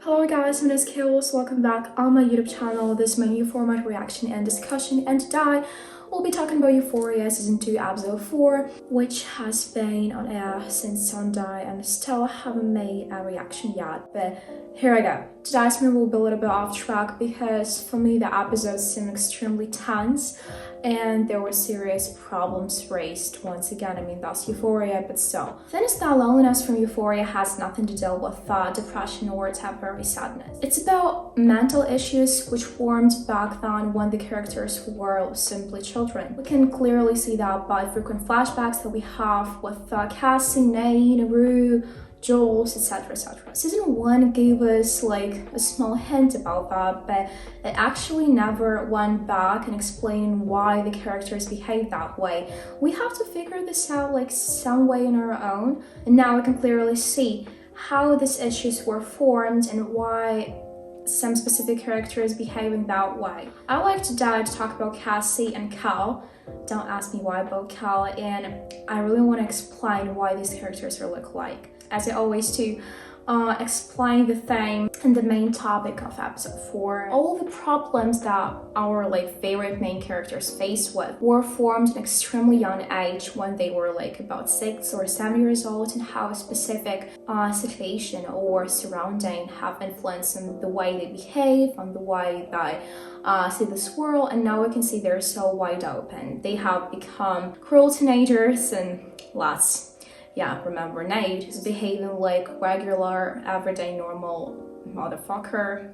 Hello guys, my name is Kales. Welcome back on my YouTube channel. This is my new format reaction and discussion, and today we'll be talking about Euphoria Season 2 Episode 4, which has been on air since Sunday and still haven't made a reaction yet, but here I go. Today's video will be a little bit off track because for me the episodes seem extremely tense and there were serious problems raised once again. I mean, that's Euphoria, but still. The thing is that loneliness from Euphoria has nothing to do with depression or temporary sadness. It's about mental issues which formed back then when the characters were simply children. We can clearly see that by frequent flashbacks that we have with Cassie, Nate, Rue, Jules, etc, etc. Season 1 gave us like a small hint about that, but it actually never went back and explained why the characters behave that way. We have to figure this out like some way on our own, and now we can clearly see how these issues were formed and why some specific characters behave in that way. I like today to talk about Cassie and Cal. Don't ask me why about Cal, and I really want to explain why these characters are like. As I always do, explain the theme and the main topic of episode 4. All the problems that our favorite main characters face with were formed at an extremely young age when they were about 6 or 7 years old, and how a specific situation or surrounding have influenced on the way they behave, on the way they see this world, and now we can see they're so wide open. They have become cruel teenagers, and remember Nate is behaving like regular, everyday, normal motherfucker,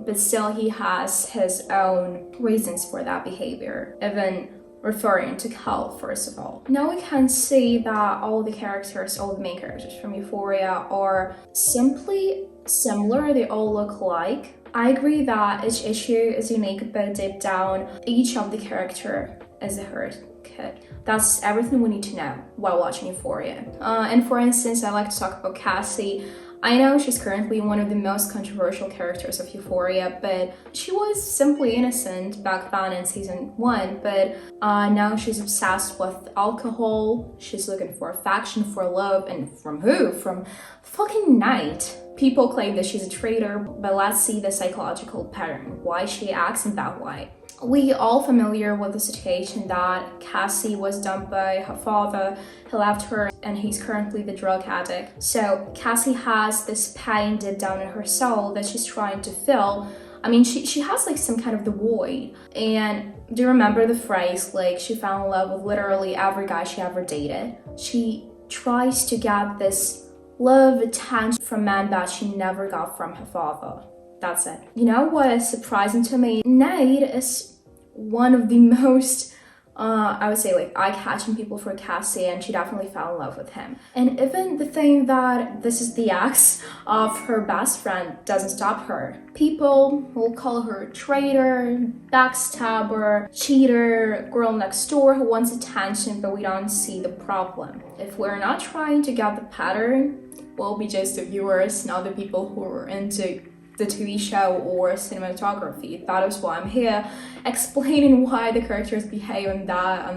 but still he has his own reasons for that behavior, even referring to Cal first of all. Now we can see that all the main characters from Euphoria are simply similar, they all look alike. I agree that each issue is unique, but deep down, each of the character is a hurt kid. That's everything we need to know while watching Euphoria. And for instance, I like to talk about Cassie. I know she's currently one of the most controversial characters of Euphoria, but she was simply innocent back then in season 1, but now she's obsessed with alcohol, she's looking for affection, for love, and from who? From fucking Nate. People claim that she's a traitor, but let's see the psychological pattern, why she acts in that way. We all familiar with the situation that Cassie was dumped by her father, he left her, and he's currently the drug addict. So Cassie has this pain deep down in her soul that she's trying to fill. I mean, she has some kind of the void. And do you remember the phrase, she fell in love with literally every guy she ever dated? She tries to get this love, attention from men that she never got from her father. That's it. You know what is surprising to me? Nate is one of the most, I would say, eye-catching people for Cassie, and she definitely fell in love with him. And even the thing that this is the ex of her best friend doesn't stop her. People will call her traitor, backstabber, cheater, girl next door who wants attention, but we don't see the problem. If we're not trying to get the pattern, we'll be just the viewers, not the people who are into the TV show or cinematography. That is why I'm here explaining why the characters behave in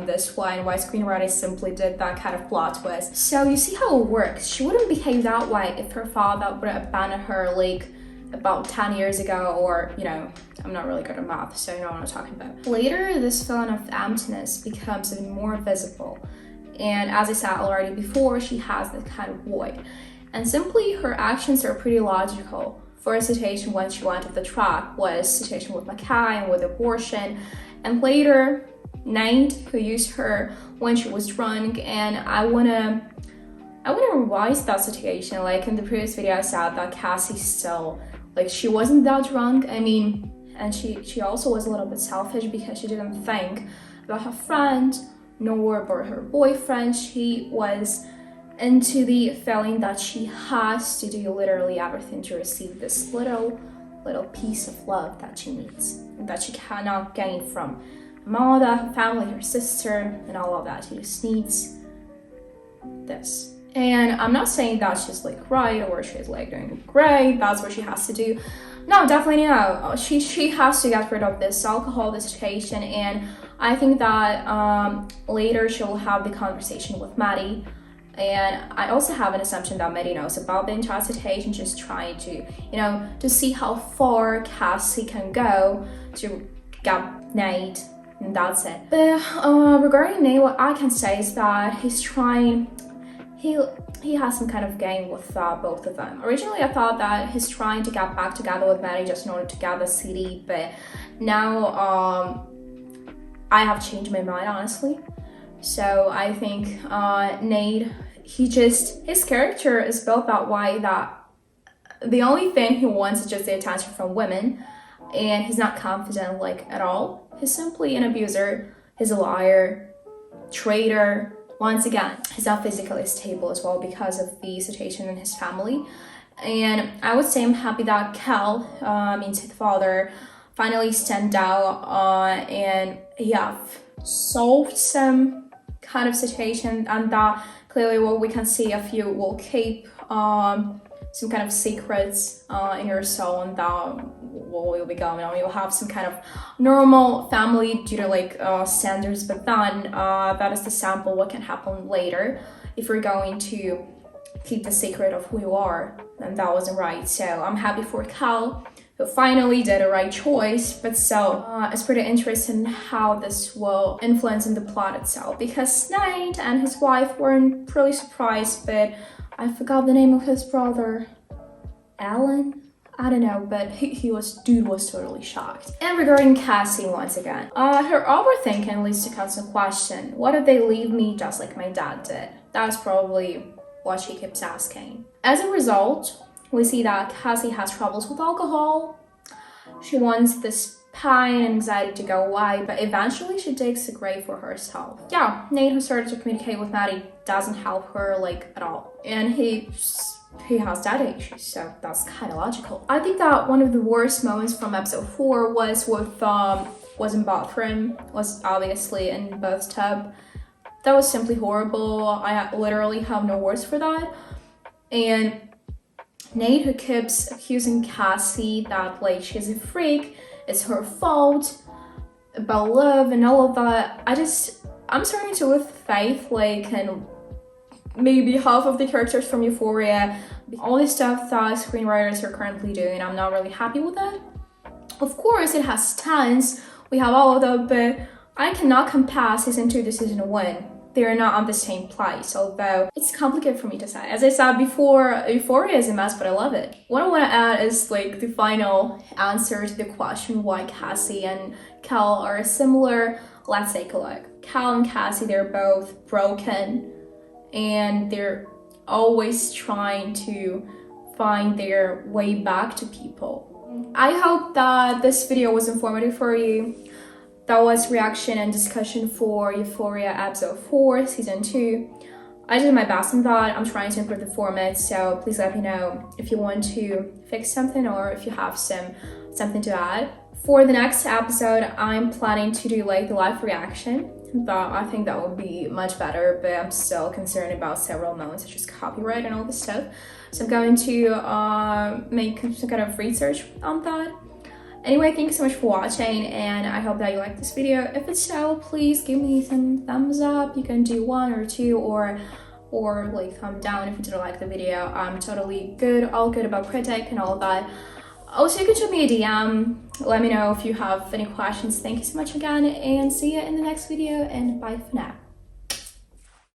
this way, and why screenwriters simply did that kind of plot twist. So you see how it works. She wouldn't behave that way if her father would have abandoned her about 10 years ago, or I'm not really good at math, so you know what I'm talking about. Later, this feeling of emptiness becomes even more visible, and as I said already before, she has this kind of void, and simply her actions are pretty logical. First situation when she went off the track was situation with Mackay and with abortion, and later Nate, who used her when she was drunk. And I wanna revise that situation. In the previous video I said that Cassie still, she wasn't that drunk, I mean, and she also was a little bit selfish because she didn't think about her friend nor about her boyfriend. She was into the feeling that she has to do literally everything to receive this little piece of love that she needs, and that she cannot gain from her mother, her family, her sister, and all of that. She just needs this. And I'm not saying that she's right or she's doing great, that's what she has to do. No, definitely no. She has to get rid of this alcohol, this situation, and I think that later she'll have the conversation with Maddy. And I also have an assumption that Maddy knows about the entire situation, just trying to, you know, to see how far Cassie can go to get Nate, and that's it. But regarding Nate, what I can say is that he's trying, he has some kind of game with both of them. Originally, I thought that he's trying to get back together with Maddy just in order to get the CD, but now I have changed my mind, honestly. So I think Nate, his character is built that way that the only thing he wants is just the attention from women, and he's not confident like at all. He's simply an abuser, he's a liar, traitor. Once again, he's not physically stable as well because of the situation in his family. And I would say I'm happy that Cal, means his father, finally stand out and he have solved some kind of situation, and that clearly what we can see if you will keep some kind of secrets in your soul, and that will be going on. You'll have some kind of normal family due to like standards, but then that is the sample what can happen later if you're going to keep the secret of who you are, and that wasn't right. So I'm happy for Cal, who finally did a right choice, but still, it's pretty interesting how this will influence in the plot itself, because Nate and his wife weren't really surprised, but I forgot the name of his brother, Alan? I don't know, but dude was totally shocked. And regarding Cassie once again, her overthinking leads to constant question. What if they leave me just like my dad did? That's probably what she keeps asking. As a result, we see that Cassie has troubles with alcohol. She wants this pain and anxiety to go away, but eventually she digs a grave for herself. Yeah, Nate, who started to communicate with Maddy, doesn't help her like at all. And he has daddy issues, so that's kind of logical. I think that one of the worst moments from episode 4 was with was in bathroom, was obviously in bathtub. That was simply horrible. I literally have no words for that. And Nate, who keeps accusing Cassie that like she's a freak, it's her fault, about love and all of that. I'm starting to lose faith, like, and maybe half of the characters from Euphoria, all the stuff that screenwriters are currently doing, I'm not really happy with it. Of course, it has stance, we have all of them, but I cannot compare season 2 to season 1. They're not on the same place, although it's complicated for me to say. As I said before, Euphoria is a mess, but I love it. What I want to add is like the final answer to the question why Cassie and Cal are similar. Let's take a look. Cal and Cassie, they're both broken, and they're always trying to find their way back to people. I hope that this video was informative for you. That was reaction and discussion for Euphoria episode 4, season 2. I did my best on that. I'm trying to improve the format, so please let me know if you want to fix something or if you have something to add. For the next episode, I'm planning to do like the live reaction, but I think that would be much better, but I'm still concerned about several moments such as copyright and all this stuff. So I'm going to make some kind of research on that. Anyway, thank you so much for watching, and I hope that you liked this video. If it's so, please give me some thumbs up. You can do 1 or 2 or like thumb down if you didn't like the video. I'm totally all good about critic and all of that. Also, you can shoot me a DM. Let me know if you have any questions. Thank you so much again, and see you in the next video, and bye for now.